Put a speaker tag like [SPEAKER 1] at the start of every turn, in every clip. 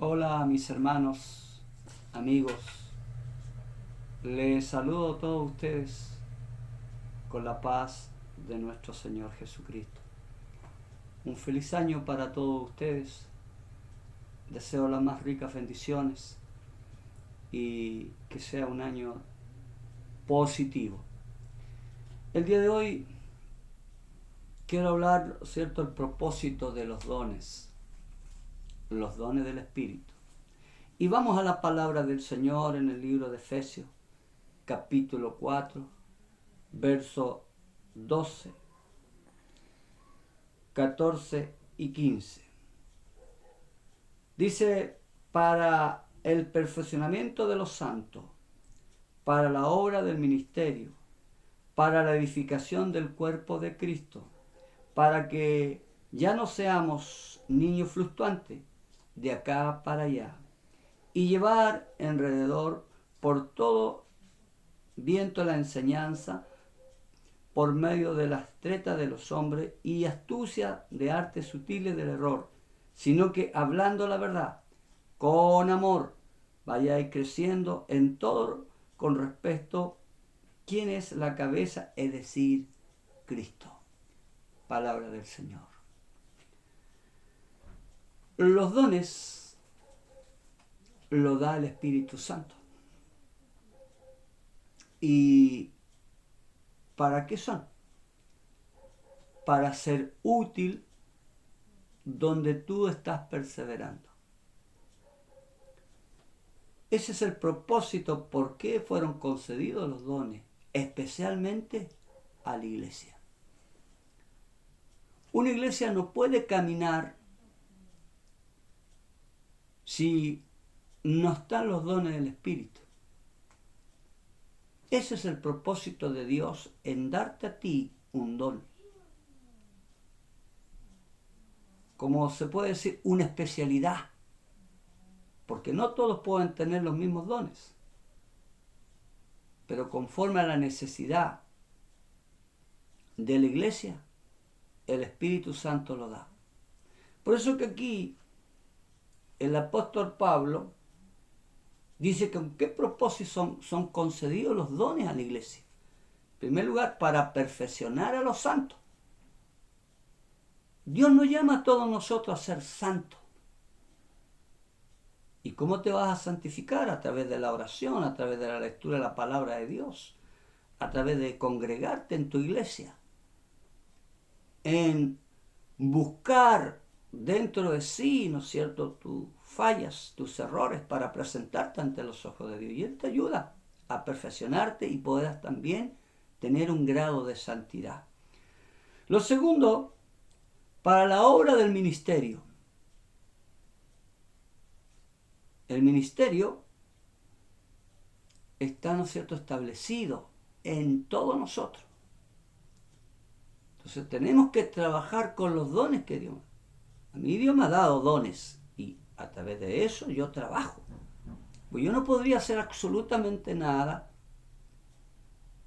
[SPEAKER 1] Hola mis hermanos, amigos, les saludo a todos ustedes con la paz de nuestro Señor Jesucristo. Un feliz año para todos ustedes, deseo las más ricas bendiciones y que sea un año positivo. El día de hoy quiero hablar, ¿cierto?, el propósito de los dones del Espíritu. Y vamos a la palabra del Señor en el libro de Efesios, capítulo 4, verso 12, 14 y 15. Dice: para el perfeccionamiento de los santos, para la obra del ministerio, para la edificación del cuerpo de Cristo, para que ya no seamos niños fluctuantes de acá para allá, y llevar alrededor por todo viento la enseñanza por medio de las tretas de los hombres y astucia de artes sutiles del error, sino que hablando la verdad, con amor, vayáis creciendo en todo con respecto quién es la cabeza, es decir, Cristo. Palabra del Señor. Los dones los da el Espíritu Santo. ¿Y para qué son? Para ser útil donde tú estás perseverando. Ese es el propósito por qué fueron concedidos los dones, especialmente a la iglesia. Una iglesia no puede caminar si no están los dones del Espíritu. Ese es el propósito de Dios en darte a ti un don. Como se puede decir, una especialidad. Porque no todos pueden tener los mismos dones. Pero conforme a la necesidad de la iglesia, el Espíritu Santo lo da. Por eso que aquí el apóstol Pablo dice que con qué propósito son concedidos los dones a la iglesia. En primer lugar, para perfeccionar a los santos. Dios nos llama a todos nosotros a ser santos. ¿Y cómo te vas a santificar? A través de la oración, a través de la lectura de la palabra de Dios, a través de congregarte en tu iglesia, en buscar dentro de sí, ¿no es cierto?, tus fallas, tus errores para presentarte ante los ojos de Dios. Y Él te ayuda a perfeccionarte y podrás también tener un grado de santidad. Lo segundo, para la obra del ministerio. El ministerio está, ¿no es cierto?, establecido en todos nosotros. Entonces tenemos que trabajar con los dones que Dios. A mí Dios me ha dado dones y a través de eso yo trabajo. Pues yo no podría hacer absolutamente nada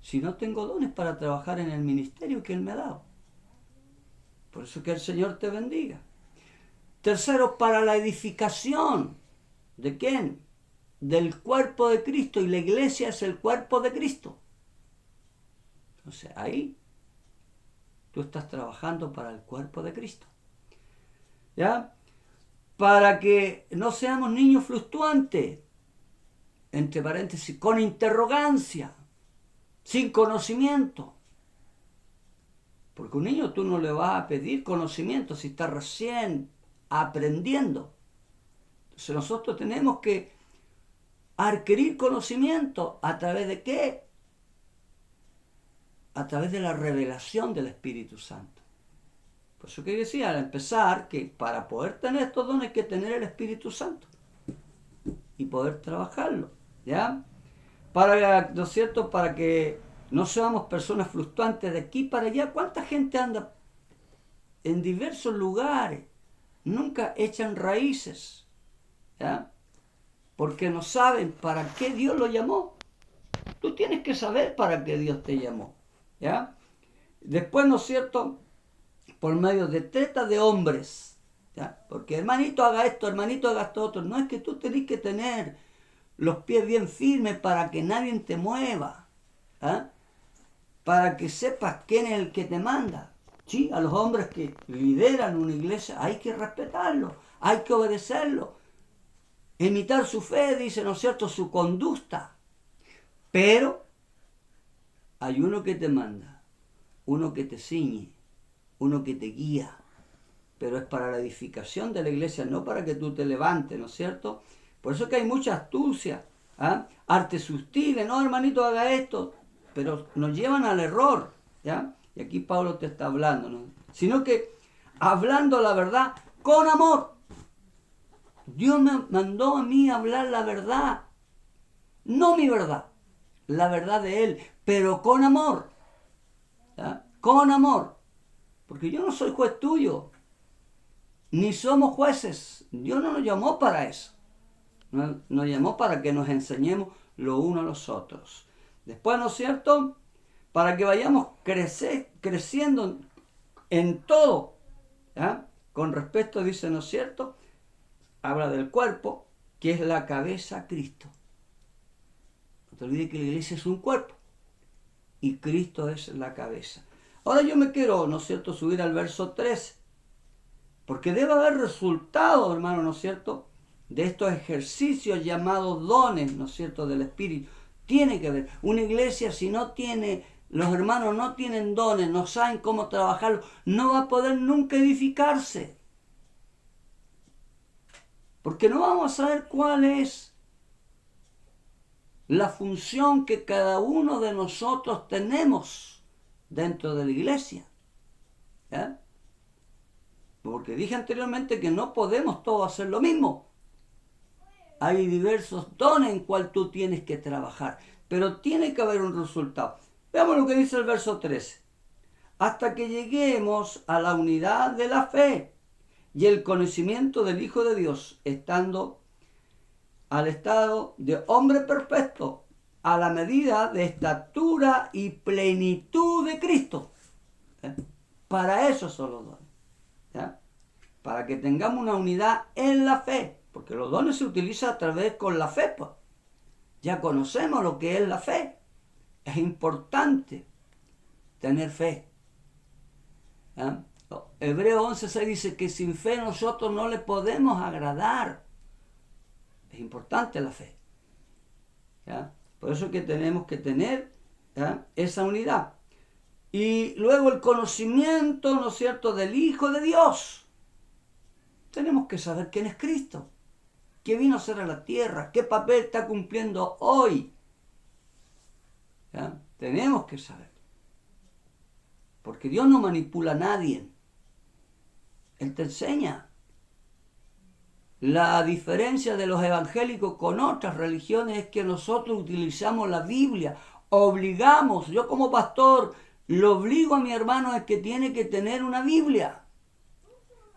[SPEAKER 1] si no tengo dones para trabajar en el ministerio que Él me ha dado. Por eso que el Señor te bendiga. Tercero, para la edificación. ¿De quién? Del cuerpo de Cristo, y la iglesia es el cuerpo de Cristo. Entonces ahí tú estás trabajando para el cuerpo de Cristo. ¿Ya? Para que no seamos niños fluctuantes, entre paréntesis, con interrogancia, sin conocimiento. Porque a un niño tú no le vas a pedir conocimiento si está recién aprendiendo. Entonces nosotros tenemos que adquirir conocimiento. ¿A través de qué? A través de la revelación del Espíritu Santo. Por eso que decía al empezar que para poder tener estos dones hay que tener el Espíritu Santo y poder trabajarlo, ¿ya? Para, ¿no es cierto?, para que no seamos personas fluctuantes de aquí para allá. ¿Cuánta gente anda en diversos lugares? Nunca echan raíces, ¿ya? Porque no saben para qué Dios lo llamó. Tú tienes que saber para qué Dios te llamó, ¿ya? Después, ¿no es cierto?, por medio de treta de hombres, ¿ya? Porque hermanito haga esto, hermanito haga esto otro. No, es que tú tenés que tener los pies bien firmes para que nadie te mueva. ¿Ah? Para que sepas quién es el que te manda. Sí, a los hombres que lideran una iglesia hay que respetarlo, hay que obedecerlo, imitar su fe, dice, ¿no es cierto?, su conducta. Pero hay uno que te manda, uno que te ciñe, uno que te guía, pero es para la edificación de la iglesia, no para que tú te levantes, ¿no es cierto? Por eso que hay mucha astucia, ¿ah? Artes sutiles, no, hermanito, haga esto, pero nos llevan al error, ¿ya? Y aquí Pablo te está hablando, ¿no? Sino que hablando la verdad con amor. Dios me mandó a mí a hablar la verdad, no mi verdad, la verdad de Él, pero con amor, ¿ya? Con amor, porque yo no soy juez tuyo, ni somos jueces. Dios no nos llamó para eso. Nos llamó para que nos enseñemos lo uno a los otros. Después, ¿no es cierto?, para que vayamos creciendo en todo. ¿Ya? Con respecto, dice, ¿no es cierto?, habla del cuerpo, que es la cabeza, Cristo. No te olvides que la iglesia es un cuerpo y Cristo es la cabeza. Ahora yo me quiero, ¿no es cierto?, subir al verso 13. Porque debe haber resultados, hermano, ¿no es cierto?, de estos ejercicios llamados dones, ¿no es cierto?, del Espíritu. Tiene que haber. Una iglesia, si no tiene, los hermanos no tienen dones, no saben cómo trabajarlo, no va a poder nunca edificarse. Porque no vamos a saber cuál es la función que cada uno de nosotros tenemos dentro de la iglesia. ¿Ya? Porque dije anteriormente que no podemos todos hacer lo mismo. Hay diversos dones en cual tú tienes que trabajar, pero tiene que haber un resultado. Veamos lo que dice el verso 13. Hasta que lleguemos a la unidad de la fe y el conocimiento del Hijo de Dios, estando al estado de hombre perfecto, a la medida de estatura y plenitud de Cristo. ¿Eh? Para eso son los dones. ¿Ya? Para que tengamos una unidad en la fe, porque los dones se utilizan a través con la fe, pues. Ya conocemos lo que es la fe. Es importante tener fe. ¿Ya? Hebreo 11:6 dice que sin fe nosotros no le podemos agradar. Es importante la fe. ¿Ya? Por eso es que tenemos que tener, ¿ya?, esa unidad. Y luego el conocimiento, ¿no es cierto?, del Hijo de Dios. Tenemos que saber quién es Cristo, qué vino a hacer a la tierra, qué papel está cumpliendo hoy. ¿Ya? Tenemos que saber. Porque Dios no manipula a nadie. Él te enseña. La diferencia de los evangélicos con otras religiones es que nosotros utilizamos la Biblia, obligamos, yo como pastor, lo obligo a mi hermano a que tiene que tener una Biblia,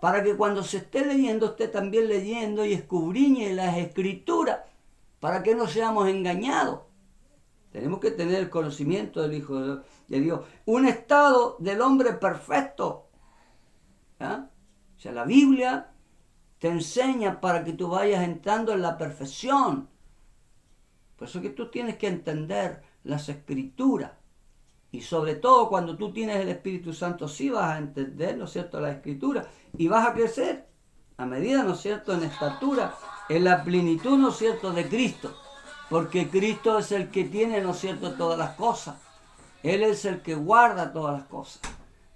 [SPEAKER 1] para que cuando se esté leyendo, esté también leyendo y escudriñe las Escrituras, para que no seamos engañados. Tenemos que tener el conocimiento del Hijo de Dios, un estado del hombre perfecto. ¿Ah? O sea, la Biblia te enseña para que tú vayas entrando en la perfección. Por eso que tú tienes que entender las Escrituras. Y sobre todo cuando tú tienes el Espíritu Santo, sí vas a entender, ¿no es cierto?, la Escritura. Y vas a crecer a medida, ¿no es cierto?, en estatura, en la plenitud, ¿no es cierto?, de Cristo. Porque Cristo es el que tiene, ¿no es cierto?, todas las cosas. Él es el que guarda todas las cosas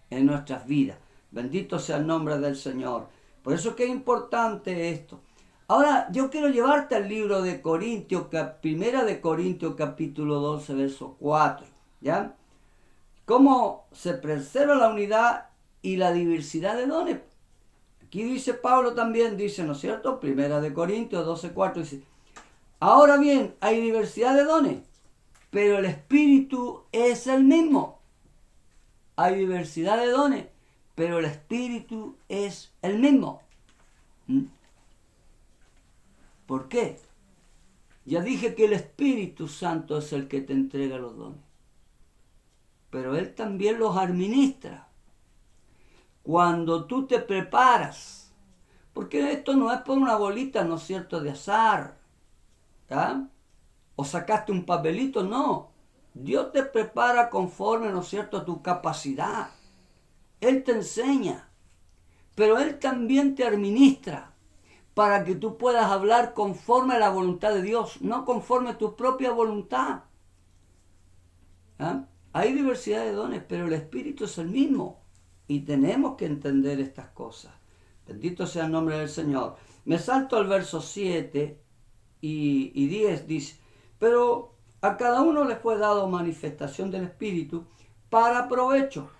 [SPEAKER 1] en nuestras vidas. Bendito sea el nombre del Señor. Por eso que es importante esto. Ahora, yo quiero llevarte al libro de Corintios, primera de Corintios, capítulo 12, verso 4. ¿Ya? ¿Cómo se preserva la unidad y la diversidad de dones? Aquí dice Pablo también, dice, ¿no es cierto? Primera de Corintios 12, 4, dice, ahora bien, hay diversidad de dones, pero el Espíritu es el mismo. Hay diversidad de dones, pero el Espíritu es el mismo. ¿Por qué? Ya dije que el Espíritu Santo es el que te entrega los dones, pero Él también los administra. Cuando tú te preparas Porque esto no es por una bolita, ¿no es cierto?, de azar. ¿Ya? O sacaste un papelito, no. Dios te prepara conforme, ¿no es cierto?, a tu capacidad. Él te enseña, pero Él también te administra para que tú puedas hablar conforme a la voluntad de Dios, no conforme a tu propia voluntad. ¿Ah? Hay diversidad de dones, pero el Espíritu es el mismo. Y tenemos que entender estas cosas. Bendito sea el nombre del Señor. Me salto al verso 7 y 10, dice, pero a cada uno le fue dado manifestación del Espíritu para provecho,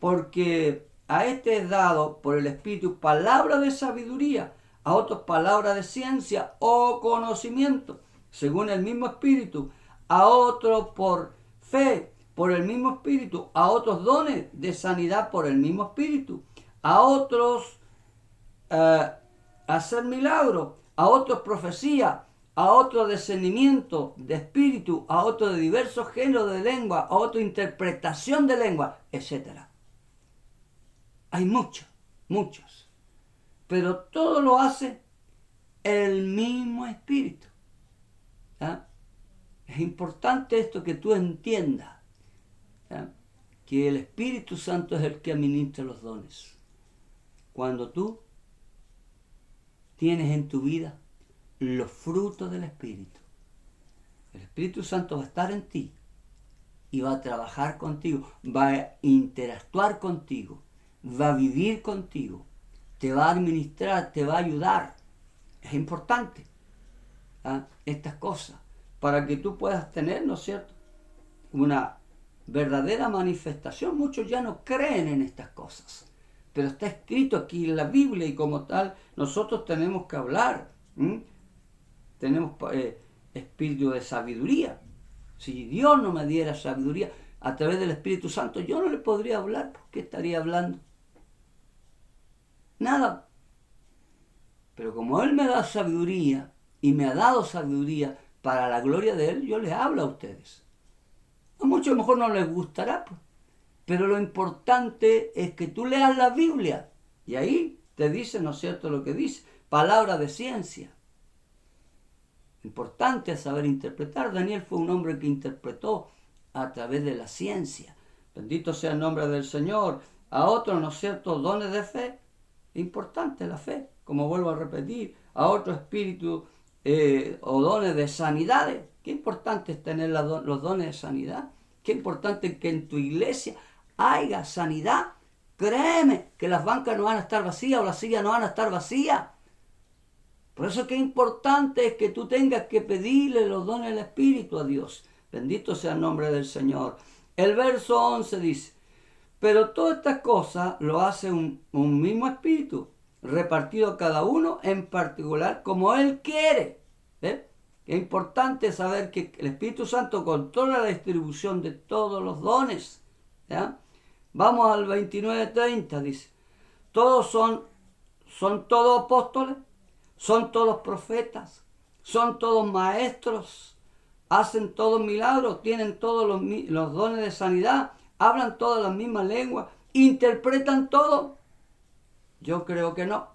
[SPEAKER 1] porque a este es dado por el Espíritu palabra de sabiduría, a otros palabra de ciencia o conocimiento, según el mismo Espíritu, a otros por fe, por el mismo Espíritu, a otros dones de sanidad por el mismo Espíritu, a otros hacer milagros, a otros profecía, a otro discernimiento de espíritu, a otro de diversos géneros de lengua, a otro interpretación de lengua, etc. Hay muchos. Pero todo lo hace el mismo Espíritu. ¿Ya? Es importante esto que tú entiendas. ¿Ya? Que el Espíritu Santo es el que administra los dones. Cuando tú tienes en tu vida los frutos del Espíritu, el Espíritu Santo va a estar en ti y va a trabajar contigo, va a interactuar contigo, va a vivir contigo, te va a administrar, te va a ayudar. Es importante estas cosas para que tú puedas tener, ¿no es cierto?, una verdadera manifestación. Muchos ya no creen en estas cosas, pero está escrito aquí en la Biblia y como tal nosotros tenemos que hablar. Tenemos espíritu de sabiduría. Si Dios no me diera sabiduría a través del Espíritu Santo, yo no le podría hablar. ¿Por qué estaría hablando? Nada. Pero como Él me da sabiduría y me ha dado sabiduría para la gloria de Él, yo les hablo a ustedes. A muchos a lo mejor no les gustará, pues, pero lo importante es que tú leas la Biblia y ahí te dice, ¿no es cierto?, lo que dice, palabra de ciencia. Importante saber interpretar. Daniel fue un hombre que interpretó a través de la ciencia. Bendito sea el nombre del Señor. A otros, ¿no es cierto?, dones de fe. Importante la fe, como vuelvo a repetir. A otro espíritu o dones de sanidades. Qué importante es tener los dones de sanidad. Qué importante que en tu iglesia haya sanidad. Créeme que las bancas no van a estar vacías o las sillas no van a estar vacías. Por eso que importante es que tú tengas que pedirle los dones del Espíritu a Dios. Bendito sea el nombre del Señor. El verso 11 dice, pero todas estas cosas lo hace un mismo Espíritu, repartido a cada uno en particular como Él quiere. ¿Ves? Es importante saber que el Espíritu Santo controla la distribución de todos los dones. ¿Ya? Vamos al 29:30, dice, todos son todos apóstoles, son todos profetas, son todos maestros, hacen todos milagros, tienen todos los dones de sanidad, hablan todas las mismas lenguas, interpretan todo. Yo creo que no.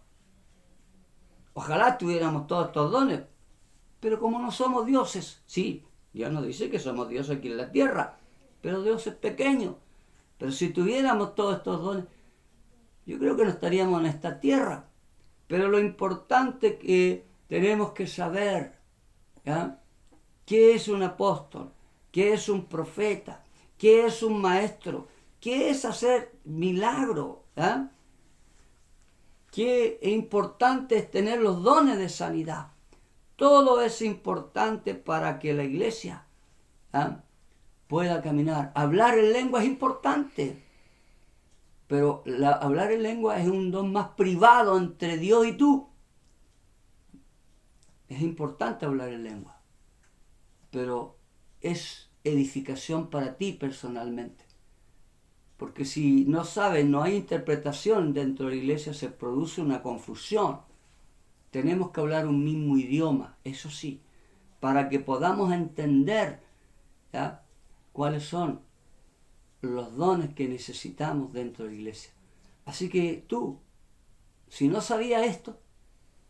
[SPEAKER 1] Ojalá tuviéramos todos estos dones, pero como no somos dioses, sí, Dios nos dice que somos dioses aquí en la tierra, pero Dios es pequeño. Pero si tuviéramos todos estos dones, yo creo que no estaríamos en esta tierra. Pero lo importante que tenemos que saber, ¿ya?, qué es un apóstol, qué es un profeta, qué es un maestro, qué es hacer milagro, ¿ya? Qué importante es tener los dones de sanidad. Todo es importante para que la iglesia pueda caminar. Hablar en lengua es importante. Pero hablar en lengua es un don más privado entre Dios y tú. Es importante hablar en lengua, pero es edificación para ti personalmente. Porque si no sabes, no hay interpretación dentro de la iglesia, se produce una confusión. Tenemos que hablar un mismo idioma, eso sí, para que podamos entender, ¿ya?, cuáles son los dones que necesitamos dentro de la iglesia. Así que tú, si no sabías esto,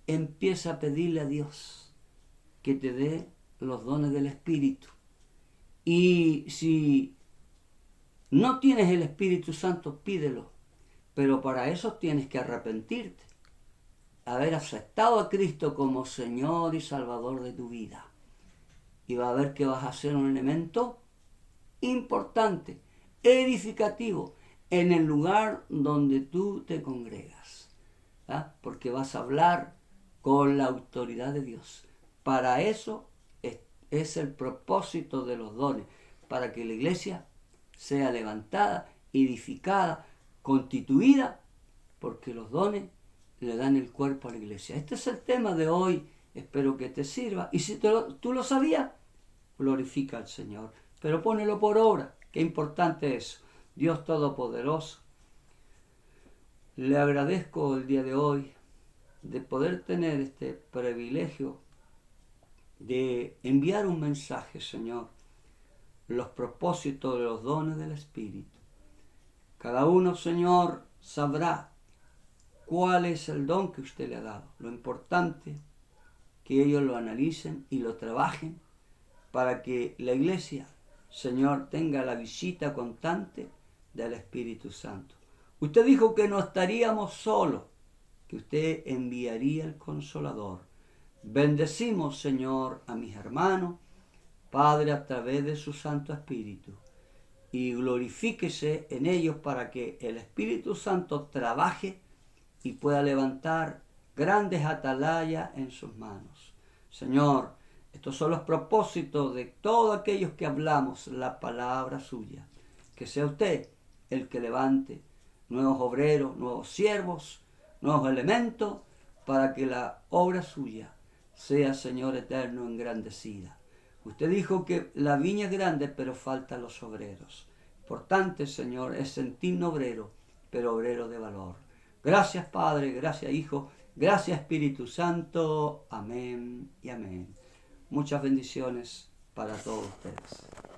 [SPEAKER 1] empieza a pedirle a Dios que te dé los dones del Espíritu. Y si no tienes el Espíritu Santo, pídelo. Pero para eso tienes que arrepentirte, haber aceptado a Cristo como Señor y Salvador de tu vida. Y va a ver que vas a ser un elemento importante, edificativo, en el lugar donde tú te congregas. ¿Ah? Porque vas a hablar con la autoridad de Dios. Para eso es el propósito de los dones, para que la iglesia sea levantada, edificada, constituida, porque los dones le dan el cuerpo a la iglesia. Este es el tema de hoy, espero que te sirva. Y si tú lo sabías, glorifica al Señor, pero pónelo por obra, qué importante es. Dios Todopoderoso, le agradezco el día de hoy de poder tener este privilegio de enviar un mensaje, Señor, los propósitos de los dones del Espíritu. Cada uno, Señor, sabrá cuál es el don que usted le ha dado. Lo importante que ellos lo analicen y lo trabajen para que la iglesia, Señor, tenga la visita constante del Espíritu Santo. Usted dijo que no estaríamos solos, que usted enviaría el Consolador. Bendecimos, Señor, a mis hermanos, Padre, a través de su Santo Espíritu, y glorifíquese en ellos para que el Espíritu Santo trabaje y pueda levantar grandes atalayas en sus manos. Señor, estos son los propósitos de todos aquellos que hablamos la palabra suya. Que sea usted el que levante nuevos obreros, nuevos siervos, nuevos elementos, para que la obra suya sea, Señor eterno, engrandecida. Usted dijo que la viña es grande, pero faltan los obreros. Importante, Señor, es sentirnos obrero, pero obrero de valor. Gracias, Padre, gracias, Hijo, gracias, Espíritu Santo. Amén y amén. Muchas bendiciones para todos ustedes.